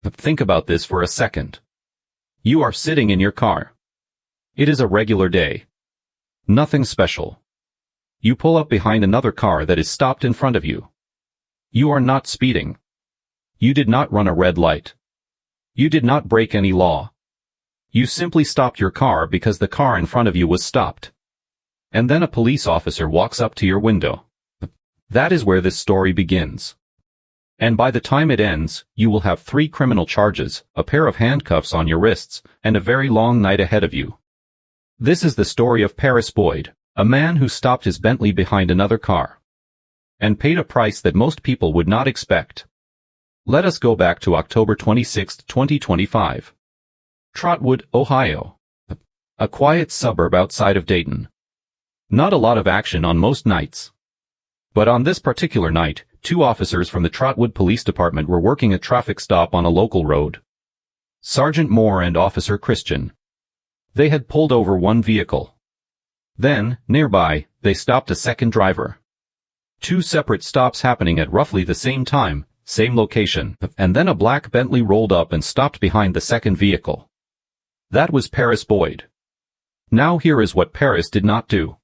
Think about this for a second. You are sitting in your car. It is a regular day. Nothing special. You pull up behind another car that is stopped in front of you. You are not speeding. You did not run a red light. You did not break any law. You simply stopped your car because the car in front of you was stopped. And then a police officer walks up to your window. That is where this story begins. And by the time it ends, you will have 3 criminal charges, a pair of handcuffs on your wrists, and a very long night ahead of you. This is the story of Paris Boyd, a man who stopped his Bentley behind another car and paid a price that most people would not expect. Let us go back to October 26, 2025. Trotwood, Ohio. A quiet suburb outside of Dayton. Not a lot of action on most nights. But on this particular night, 2 officers from the Trotwood Police Department were working a traffic stop on a local road. Sergeant Moore and Officer Christian. They had pulled over one vehicle. Then, nearby, they stopped a second driver. 2 separate stops happening at roughly the same time, same location, and then a black Bentley rolled up and stopped behind the second vehicle. That was Paris Boyd. Now here is what Paris did not do.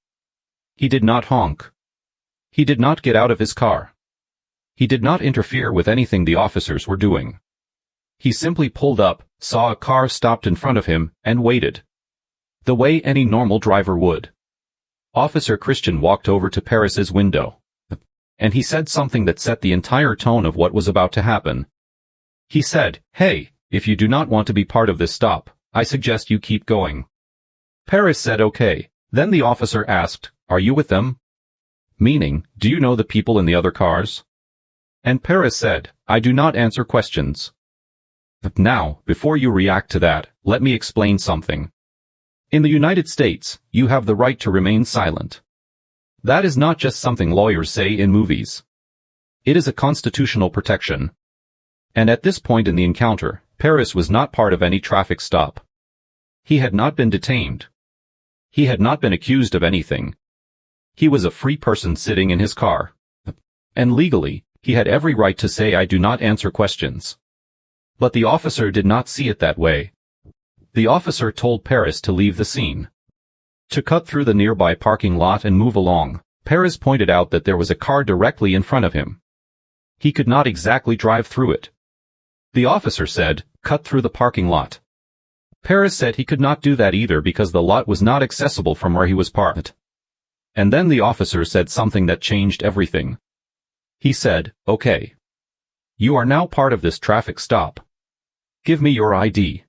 He did not honk. He did not get out of his car. He did not interfere with anything the officers were doing. He simply pulled up, saw a car stopped in front of him, and waited. The way any normal driver would. Officer Christian walked over to Paris's window. And he said something that set the entire tone of what was about to happen. He said, "Hey, if you do not want to be part of this stop, I suggest you keep going." Paris said okay. Then the officer asked, "Are you with them?" Meaning, do you know the people in the other cars? And Paris said, "I do not answer questions." Now, before you react to that, let me explain something. In the United States, you have the right to remain silent. That is not just something lawyers say in movies. It is a constitutional protection. And at this point in the encounter, Paris was not part of any traffic stop. He had not been detained. He had not been accused of anything. He was a free person sitting in his car. And legally, he had every right to say, "I do not answer questions." But the officer did not see it that way. The officer told Paris to leave the scene. To cut through the nearby parking lot and move along. Paris pointed out that there was a car directly in front of him. He could not exactly drive through it. The officer said, "Cut through the parking lot." Paris said he could not do that either because the lot was not accessible from where he was parked. And then the officer said something that changed everything. He said, "Okay. You are now part of this traffic stop. Give me your ID."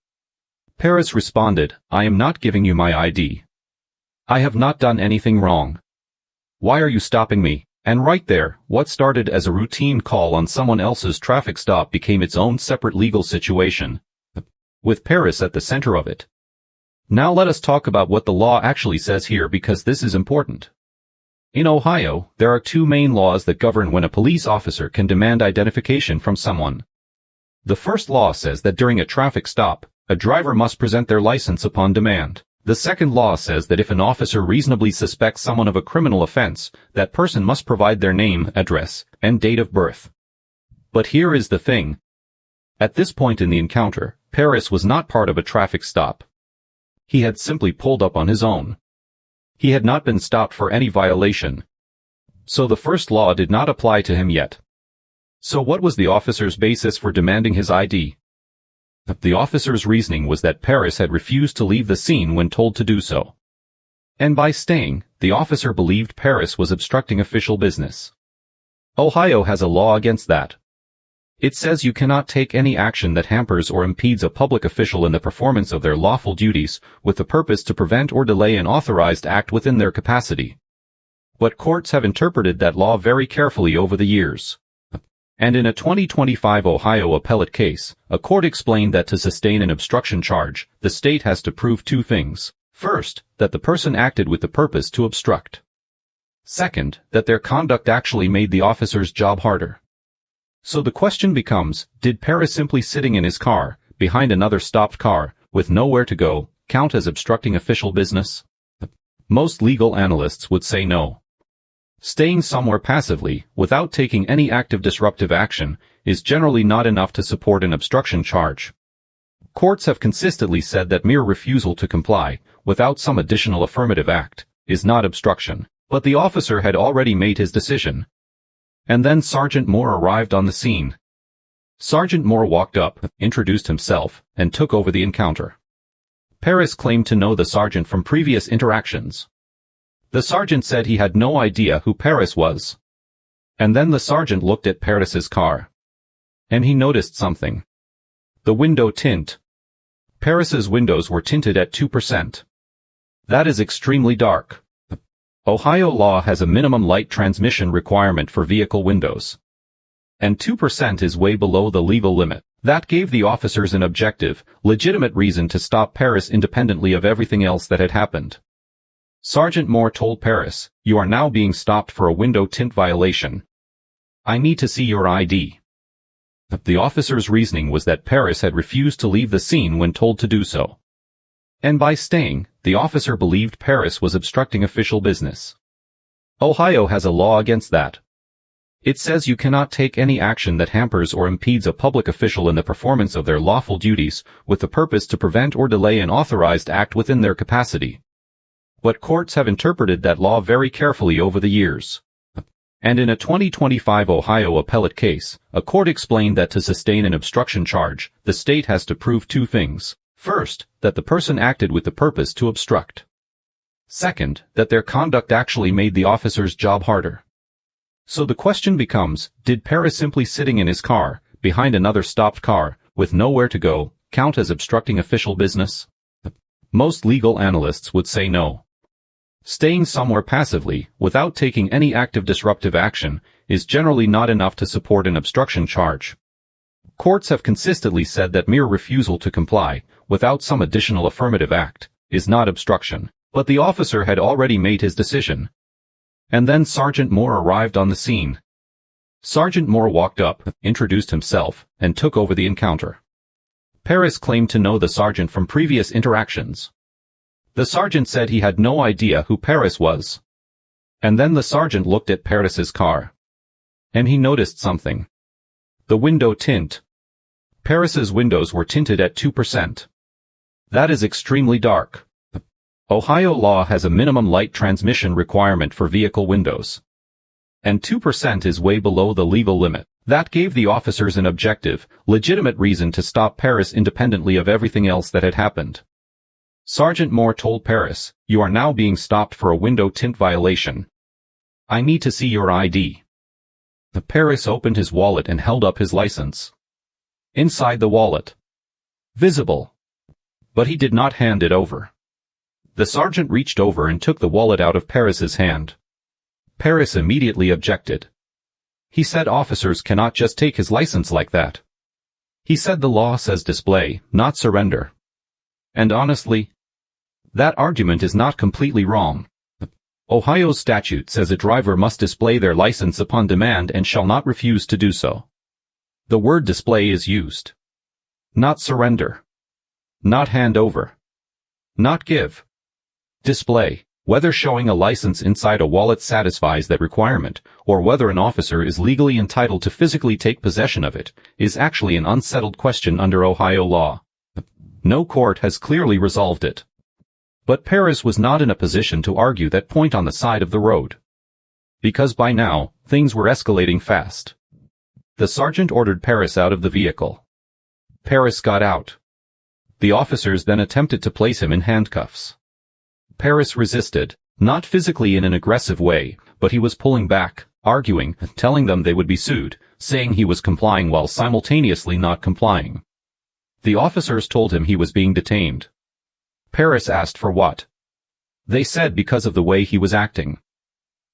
Paris responded, "I am not giving you my ID. I have not done anything wrong. Why are you stopping me?" And right there, what started as a routine call on someone else's traffic stop became its own separate legal situation, with Paris at the center of it. Now let us talk about what the law actually says here because this is important. In Ohio, there are 2 main laws that govern when a police officer can demand identification from someone. The first law says that during a traffic stop, a driver must present their license upon demand. The second law says that if an officer reasonably suspects someone of a criminal offense, that person must provide their name, address, and date of birth. But here is the thing. At this point in the encounter, Paris was not part of a traffic stop. He had simply pulled up on his own. He had not been stopped for any violation. So the first law did not apply to him yet. So what was the officer's basis for demanding his ID? The officer's reasoning was that Paris had refused to leave the scene when told to do so. And by staying, the officer believed Paris was obstructing official business. Ohio has a law against that. It says you cannot take any action that hampers or impedes a public official in the performance of their lawful duties with the purpose to prevent or delay an authorized act within their capacity. But courts have interpreted that law very carefully over the years. And in a 2025 Ohio appellate case, a court explained that to sustain an obstruction charge, the state has to prove 2 things. First, that the person acted with the purpose to obstruct. Second, that their conduct actually made the officer's job harder. So the question becomes, did Paris simply sitting in his car, behind another stopped car, with nowhere to go, count as obstructing official business? Most legal analysts would say no. Staying somewhere passively, without taking any active disruptive action, is generally not enough to support an obstruction charge. Courts have consistently said that mere refusal to comply, without some additional affirmative act, is not obstruction, but the officer had already made his decision. And then Sergeant Moore arrived on the scene. Sergeant Moore walked up, introduced himself, and took over the encounter. Paris claimed to know the sergeant from previous interactions. The sergeant said he had no idea who Paris was. And then the sergeant looked at Paris's car. And he noticed something. The window tint. Paris's windows were tinted at 2%. That is extremely dark. Ohio law has a minimum light transmission requirement for vehicle windows. And 2% is way below the legal limit. That gave the officers an objective, legitimate reason to stop Paris independently of everything else that had happened. Sergeant Moore told Paris, "You are now being stopped for a window tint violation. I need to see your ID." The officer's reasoning was that Paris had refused to leave the scene when told to do so. And by staying, the officer believed Paris was obstructing official business. Ohio has a law against that. It says you cannot take any action that hampers or impedes a public official in the performance of their lawful duties with the purpose to prevent or delay an authorized act within their capacity. But courts have interpreted that law very carefully over the years. And in a 2025 Ohio appellate case, a court explained that to sustain an obstruction charge, the state has to prove two things. First, that the person acted with the purpose to obstruct. Second, that their conduct actually made the officer's job harder. So the question becomes, did Paris simply sitting in his car, behind another stopped car, with nowhere to go, count as obstructing official business? Most legal analysts would say no. Staying somewhere passively, without taking any active disruptive action, is generally not enough to support an obstruction charge. Courts have consistently said that mere refusal to comply, without some additional affirmative act, is not obstruction, but the officer had already made his decision. And then Sergeant Moore arrived on the scene. Sergeant Moore walked up, introduced himself, and took over the encounter. Paris claimed to know the sergeant from previous interactions. The sergeant said he had no idea who Paris was. And then the sergeant looked at Paris's car. And he noticed something. The window tint. Paris's windows were tinted at 2%. That is extremely dark. Ohio law has a minimum light transmission requirement for vehicle windows. And 2% is way below the legal limit. That gave the officers an objective, legitimate reason to stop Paris independently of everything else that had happened. Sergeant Moore told Paris, "You are now being stopped for a window tint violation. I need to see your ID." The Paris opened his wallet and held up his license. Inside the wallet. Visible. But he did not hand it over. The sergeant reached over and took the wallet out of Paris's hand. Paris immediately objected. He said officers cannot just take his license like that. He said the law says display, not surrender. And honestly, that argument is not completely wrong. Ohio's statute says a driver must display their license upon demand and shall not refuse to do so. The word display is used. Not surrender. Not hand over. Not give. Display. Whether showing a license inside a wallet satisfies that requirement, or whether an officer is legally entitled to physically take possession of it, is actually an unsettled question under Ohio law. No court has clearly resolved it. But Paris was not in a position to argue that point on the side of the road. Because by now, things were escalating fast. The sergeant ordered Paris out of the vehicle. Paris got out. The officers then attempted to place him in handcuffs. Paris resisted, not physically in an aggressive way, but he was pulling back, arguing, telling them they would be sued, saying he was complying while simultaneously not complying. The officers told him he was being detained. Paris asked for what? They said because of the way he was acting.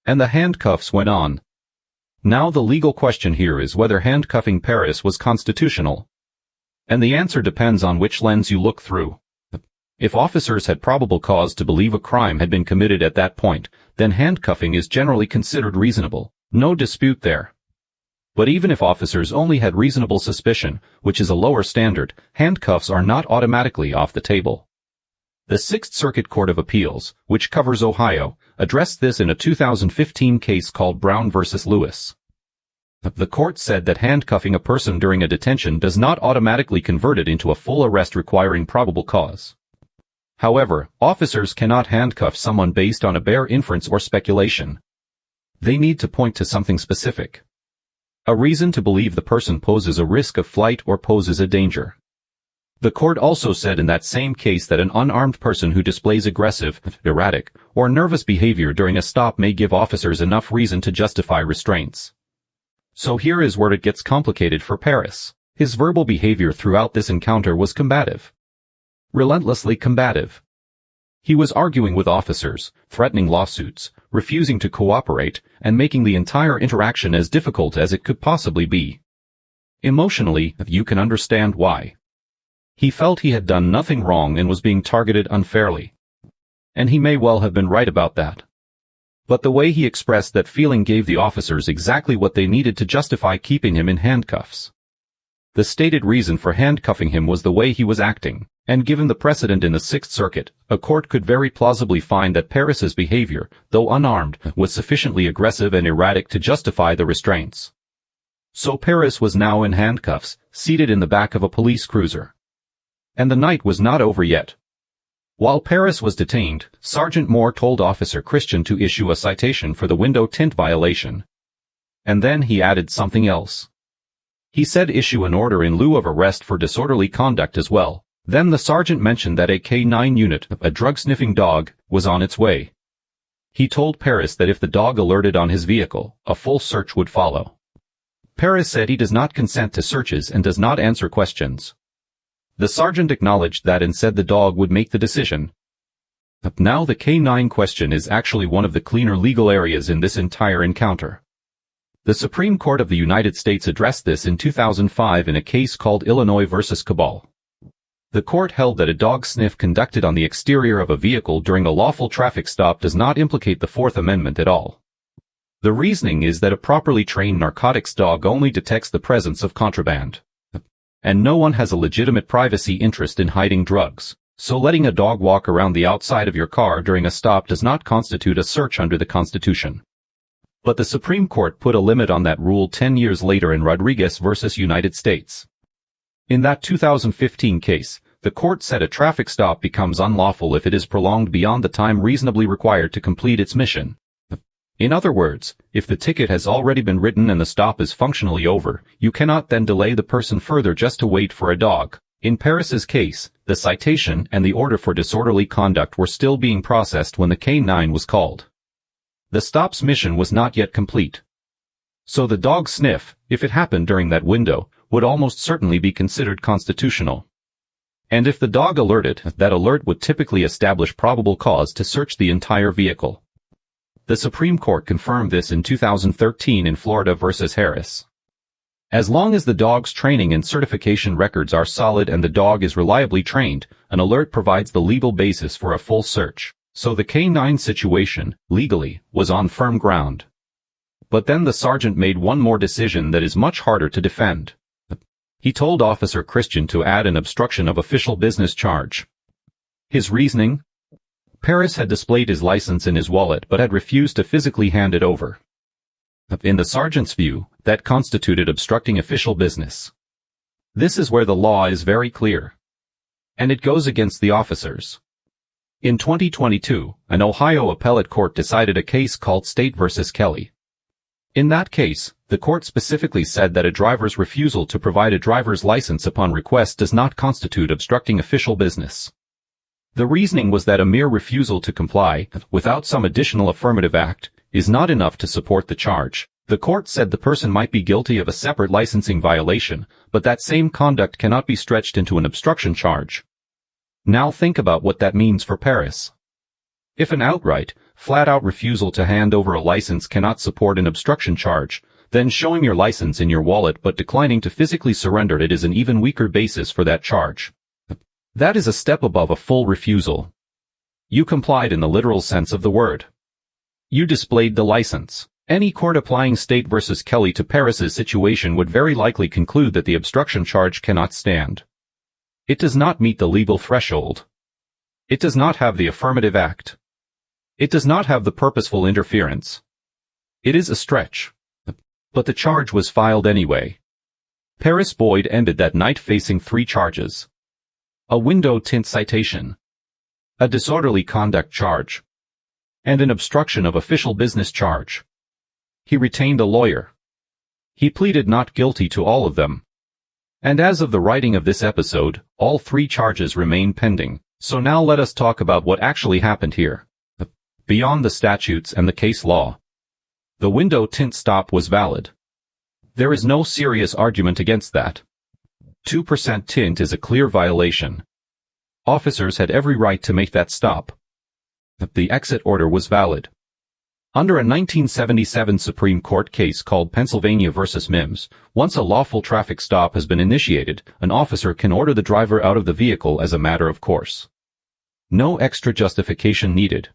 And the handcuffs went on. Now the legal question here is whether handcuffing Paris was constitutional. And the answer depends on which lens you look through. If officers had probable cause to believe a crime had been committed at that point, then handcuffing is generally considered reasonable. No dispute there. But even if officers only had reasonable suspicion, which is a lower standard, handcuffs are not automatically off the table. The Sixth Circuit Court of Appeals, which covers Ohio, addressed this in a 2015 case called Brown v. Lewis. The court said that handcuffing a person during a detention does not automatically convert it into a full arrest requiring probable cause. However, officers cannot handcuff someone based on a bare inference or speculation. They need to point to something specific. A reason to believe the person poses a risk of flight or poses a danger. The court also said in that same case that an unarmed person who displays aggressive, erratic, or nervous behavior during a stop may give officers enough reason to justify restraints. So here is where it gets complicated for Paris. His verbal behavior throughout this encounter was combative. Relentlessly combative. He was arguing with officers, threatening lawsuits, refusing to cooperate, and making the entire interaction as difficult as it could possibly be. Emotionally, you can understand why. He felt he had done nothing wrong and was being targeted unfairly. And he may well have been right about that. But the way he expressed that feeling gave the officers exactly what they needed to justify keeping him in handcuffs. The stated reason for handcuffing him was the way he was acting, and given the precedent in the Sixth Circuit, a court could very plausibly find that Paris's behavior, though unarmed, was sufficiently aggressive and erratic to justify the restraints. So Paris was now in handcuffs, seated in the back of a police cruiser. And the night was not over yet. While Paris was detained, Sergeant Moore told Officer Christian to issue a citation for the window tint violation. And then he added something else. He said issue an order in lieu of arrest for disorderly conduct as well. Then the sergeant mentioned that a K9 unit, a drug-sniffing dog, was on its way. He told Paris that if the dog alerted on his vehicle, a full search would follow. Paris said he does not consent to searches and does not answer questions. The sergeant acknowledged that and said the dog would make the decision. Now the K9 question is actually one of the cleaner legal areas in this entire encounter. The Supreme Court of the United States addressed this in 2005 in a case called Illinois v. Cabal. The court held that a dog sniff conducted on the exterior of a vehicle during a lawful traffic stop does not implicate the Fourth Amendment at all. The reasoning is that a properly trained narcotics dog only detects the presence of contraband. And no one has a legitimate privacy interest in hiding drugs, so letting a dog walk around the outside of your car during a stop does not constitute a search under the Constitution. But the Supreme Court put a limit on that rule 10 years later in Rodriguez v. United States. In that 2015 case, the court said a traffic stop becomes unlawful if it is prolonged beyond the time reasonably required to complete its mission. In other words, if the ticket has already been written and the stop is functionally over, you cannot then delay the person further just to wait for a dog. In Paris's case, the citation and the order for disorderly conduct were still being processed when the K9 was called. The stop's mission was not yet complete. So the dog sniff, if it happened during that window, would almost certainly be considered constitutional. And if the dog alerted, that alert would typically establish probable cause to search the entire vehicle. The Supreme Court confirmed this in 2013 in Florida v. Harris. As long as the dog's training and certification records are solid and the dog is reliably trained, an alert provides the legal basis for a full search. So the K9 situation, legally, was on firm ground. But then the sergeant made one more decision that is much harder to defend. He told Officer Christian to add an obstruction of official business charge. His reasoning? Paris had displayed his license in his wallet but had refused to physically hand it over. In the sergeant's view, that constituted obstructing official business. This is where the law is very clear. And it goes against the officers. In 2022, an Ohio appellate court decided a case called State v. Kelly. In that case, the court specifically said that a driver's refusal to provide a driver's license upon request does not constitute obstructing official business. The reasoning was that a mere refusal to comply, without some additional affirmative act, is not enough to support the charge. The court said the person might be guilty of a separate licensing violation, but that same conduct cannot be stretched into an obstruction charge. Now think about what that means for Paris. If an outright, flat-out refusal to hand over a license cannot support an obstruction charge, then showing your license in your wallet but declining to physically surrender it is an even weaker basis for that charge. That is a step above a full refusal. You complied in the literal sense of the word. You displayed the license. Any court applying State v. Kelly to Paris's situation would very likely conclude that the obstruction charge cannot stand. It does not meet the legal threshold. It does not have the affirmative act. It does not have the purposeful interference. It is a stretch. But the charge was filed anyway. Paris Boyd ended that night facing 3 charges. A window tint citation, a disorderly conduct charge, and an obstruction of official business charge. He retained a lawyer. He pleaded not guilty to all of them. And as of the writing of this episode, all 3 charges remain pending. So now let us talk about what actually happened here. Beyond the statutes and the case law, the window tint stop was valid. There is no serious argument against that. 2% tint is a clear violation. Officers had every right to make that stop. The exit order was valid. Under a 1977 Supreme Court case called Pennsylvania v. Mims, once a lawful traffic stop has been initiated, an officer can order the driver out of the vehicle as a matter of course. No extra justification needed.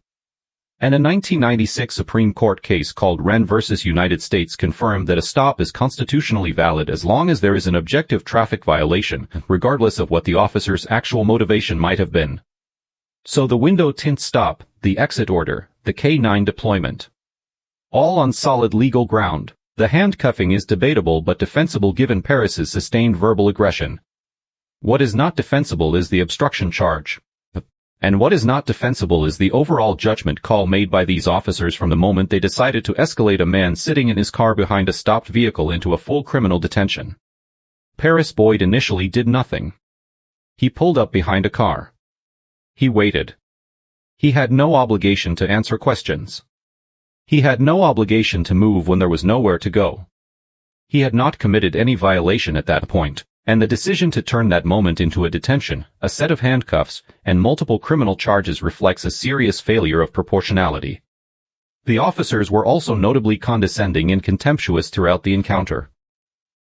And a 1996 Supreme Court case called Wren v. United States confirmed that a stop is constitutionally valid as long as there is an objective traffic violation, regardless of what the officer's actual motivation might have been. So the window tint stop, the exit order, the K-9 deployment. All on solid legal ground. The handcuffing is debatable but defensible given Paris's sustained verbal aggression. What is not defensible is the obstruction charge. And what is not defensible is the overall judgment call made by these officers from the moment they decided to escalate a man sitting in his car behind a stopped vehicle into a full criminal detention. Paris Boyd initially did nothing. He pulled up behind a car. He waited. He had no obligation to answer questions. He had no obligation to move when there was nowhere to go. He had not committed any violation at that point, and the decision to turn that moment into a detention, a set of handcuffs, and multiple criminal charges reflects a serious failure of proportionality. The officers were also notably condescending and contemptuous throughout the encounter.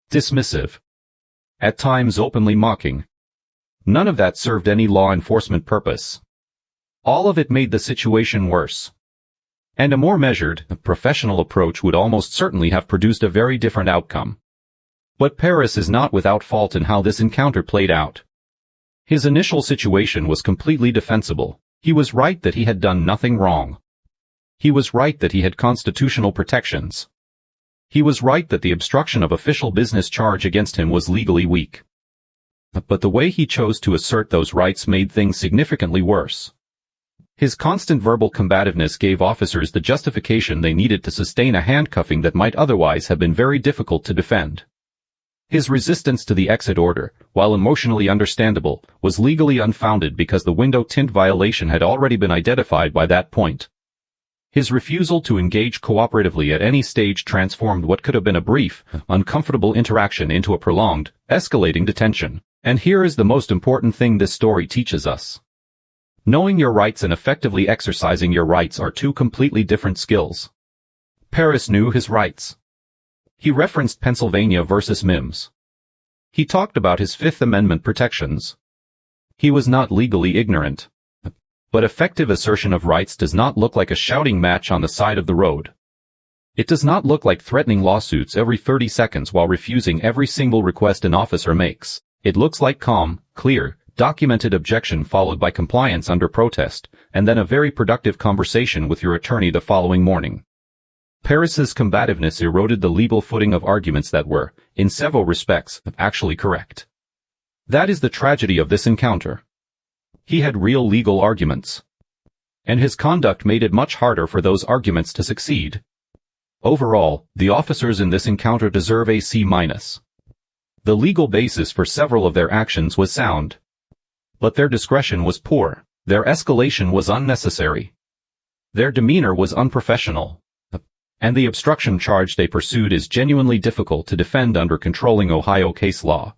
Dismissive. At times openly mocking. None of that served any law enforcement purpose. All of it made the situation worse. And a more measured, professional approach would almost certainly have produced a very different outcome. But Paris is not without fault in how this encounter played out. His initial situation was completely defensible. He was right that he had done nothing wrong. He was right that he had constitutional protections. He was right that the obstruction of official business charge against him was legally weak. But the way he chose to assert those rights made things significantly worse. His constant verbal combativeness gave officers the justification they needed to sustain a handcuffing that might otherwise have been very difficult to defend. His resistance to the exit order, while emotionally understandable, was legally unfounded because the window tint violation had already been identified by that point. His refusal to engage cooperatively at any stage transformed what could have been a brief, uncomfortable interaction into a prolonged, escalating detention. And here is the most important thing this story teaches us. Knowing your rights and effectively exercising your rights are 2 completely different skills. Paris knew his rights. He referenced Pennsylvania versus Mims. He talked about his Fifth Amendment protections. He was not legally ignorant. But effective assertion of rights does not look like a shouting match on the side of the road. It does not look like threatening lawsuits every 30 seconds while refusing every single request an officer makes. It looks like calm, clear, documented objection followed by compliance under protest, and then a very productive conversation with your attorney the following morning. Paris's combativeness eroded the legal footing of arguments that were, in several respects, actually correct. That is the tragedy of this encounter. He had real legal arguments. And his conduct made it much harder for those arguments to succeed. Overall, the officers in this encounter deserve a C-. The legal basis for several of their actions was sound. But their discretion was poor, their escalation was unnecessary. Their demeanor was unprofessional. And the obstruction charge they pursued is genuinely difficult to defend under controlling Ohio case law.